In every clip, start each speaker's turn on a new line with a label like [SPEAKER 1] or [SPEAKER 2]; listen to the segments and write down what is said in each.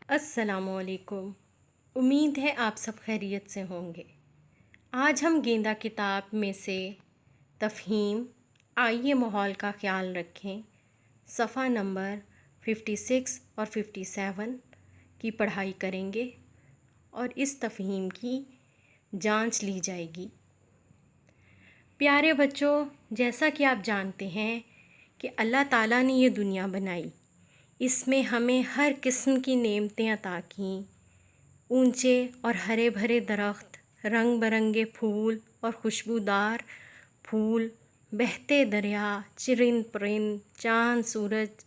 [SPEAKER 1] السلام علیکم۔ امید ہے آپ سب خیریت سے ہوں گے۔ آج ہم گیندا کتاب میں سے تفہیم آئیے ماحول کا خیال رکھیں صفحہ نمبر 56 اور 57 کی پڑھائی کریں گے اور اس تفہیم کی جانچ لی جائے گی۔ پیارے بچوں، جیسا کہ آپ جانتے ہیں کہ اللہ تعالیٰ نے یہ دنیا بنائی، اس میں ہمیں ہر قسم کی نعمتیں عطا کیں، اونچے اور ہرے بھرے درخت، رنگ برنگے پھول اور خوشبودار پھول، بہتے دریا، چرند پرند، چاند سورج،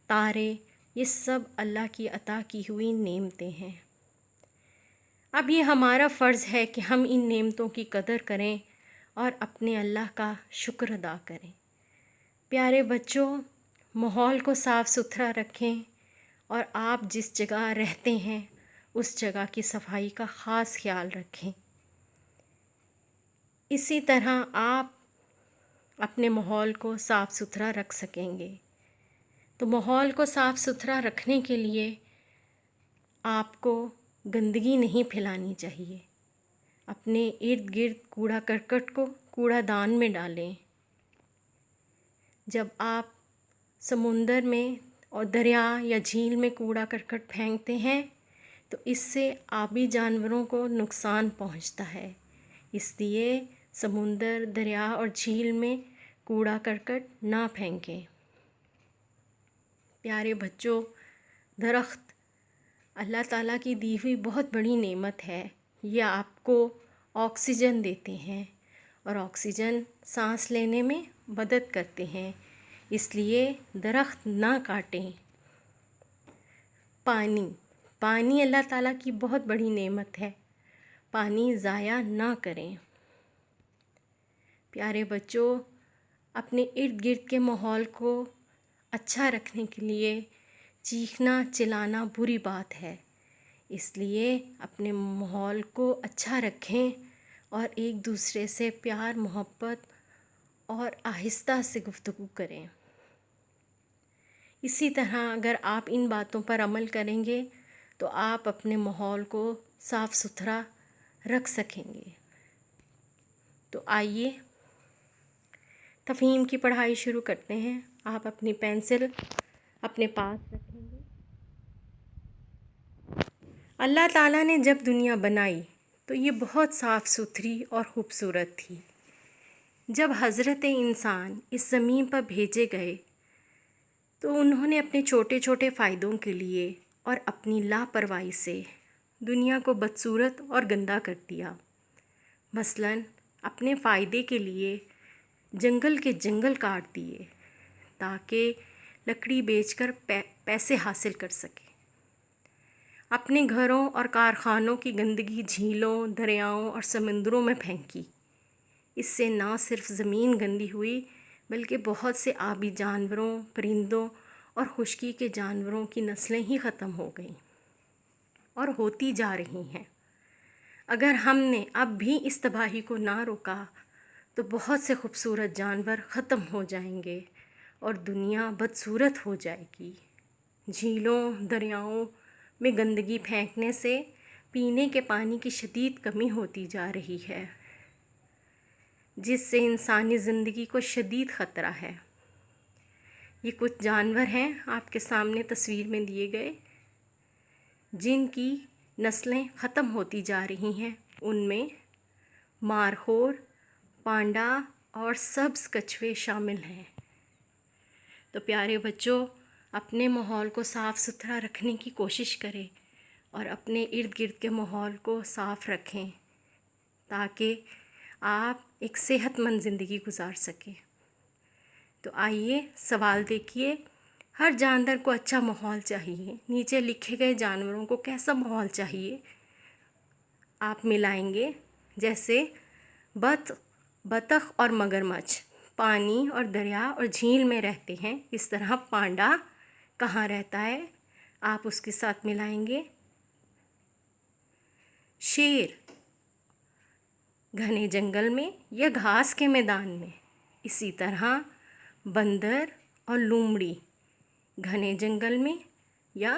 [SPEAKER 1] تارے، یہ سب اللہ کی عطا کی ہوئی نعمتیں ہیں۔ اب یہ ہمارا فرض ہے کہ ہم ان نعمتوں کی قدر کریں اور اپنے اللہ کا شکر ادا کریں۔ پیارے بچوں، ماحول کو صاف ستھرا رکھیں اور آپ جس جگہ رہتے ہیں اس جگہ کی صفائی کا خاص خیال رکھیں۔ اسی طرح آپ اپنے ماحول کو صاف ستھرا رکھ سکیں گے۔ تو ماحول کو صاف ستھرا رکھنے کے لیے آپ کو گندگی نہیں پھیلانی چاہیے۔ اپنے ارد گرد کوڑا کرکٹ کو کوڑا دان میں ڈالیں۔ جب آپ سمندر میں اور دریا یا جھیل میں کوڑا کرکٹ پھینکتے ہیں تو اس سے آبی جانوروں کو نقصان پہنچتا ہے، اس لیے سمندر، دریا اور جھیل میں کوڑا کرکٹ نہ پھینکیں۔ پیارے بچوں، درخت اللہ تعالیٰ کی دی ہوئی بہت بڑی نعمت ہے۔ یہ آپ کو آکسیجن دیتے ہیں اور آکسیجن سانس لینے میں مدد کرتے ہیں، اس لیے درخت نہ کاٹیں۔ پانی اللہ تعالیٰ کی بہت بڑی نعمت ہے، پانی ضائع نہ کریں۔ پیارے بچوں، اپنے ارد گرد کے ماحول کو اچھا رکھنے کے لیے چیخنا چلانا بری بات ہے، اس لیے اپنے ماحول کو اچھا رکھیں اور ایک دوسرے سے پیار محبت اور آہستہ سے گفتگو کریں۔ اسی طرح اگر آپ ان باتوں پر عمل کریں گے تو آپ اپنے ماحول کو صاف ستھرا رکھ سکیں گے۔ تو آئیے تفہیم کی پڑھائی شروع کرتے ہیں۔ آپ اپنی پینسل اپنے پاس رکھیں گے۔ اللہ تعالیٰ نے جب دنیا بنائی تو یہ بہت صاف ستھری اور خوبصورت تھی۔ جب حضرت انسان اس زمین پر بھیجے گئے تو انہوں نے اپنے چھوٹے چھوٹے فائدوں کے لیے اور اپنی لاپرواہی سے دنیا کو بدصورت اور گندا کر دیا۔ مثلاً اپنے فائدے کے لیے جنگل کے جنگل کاٹ دیے تاکہ لکڑی بیچ کر پیسے حاصل کر سکے۔ اپنے گھروں اور کارخانوں کی گندگی جھیلوں، دریاؤں اور سمندروں میں پھینکی۔ اس سے نہ صرف زمین گندی ہوئی بلکہ بہت سے آبی جانوروں، پرندوں اور خشکی کے جانوروں کی نسلیں ہی ختم ہو گئیں اور ہوتی جا رہی ہیں۔ اگر ہم نے اب بھی اس تباہی کو نہ روکا تو بہت سے خوبصورت جانور ختم ہو جائیں گے اور دنیا بدصورت ہو جائے گی۔ جھیلوں، دریاؤں میں گندگی پھینکنے سے پینے کے پانی کی شدید کمی ہوتی جا رہی ہے، جس سے انسانی زندگی کو شدید خطرہ ہے۔ یہ کچھ جانور ہیں آپ کے سامنے تصویر میں دیے گئے جن کی نسلیں ختم ہوتی جا رہی ہیں۔ ان میں مارخور، پانڈا اور سبز کچھوے شامل ہیں۔ تو پیارے بچوں، اپنے ماحول کو صاف ستھرا رکھنے کی کوشش کریں اور اپنے ارد گرد کے ماحول کو صاف رکھیں تاکہ آپ ایک صحت مند زندگی گزار سکیں۔ تو آئیے سوال دیکھیے، ہر جاندار کو اچھا ماحول چاہیے۔ نیچے لکھے گئے جانوروں کو کیسا ماحول چاہیے آپ ملائیں گے، جیسے بطخ اور مگرمچھ پانی اور دریا اور جھیل میں رہتے ہیں، اس طرح پانڈا کہاں رہتا ہے آپ اس کے ساتھ ملائیں گے۔ شیر گھنے جنگل میں یا گھاس کے میدان میں، اسی طرح بندر اور لومڑی گھنے جنگل میں یا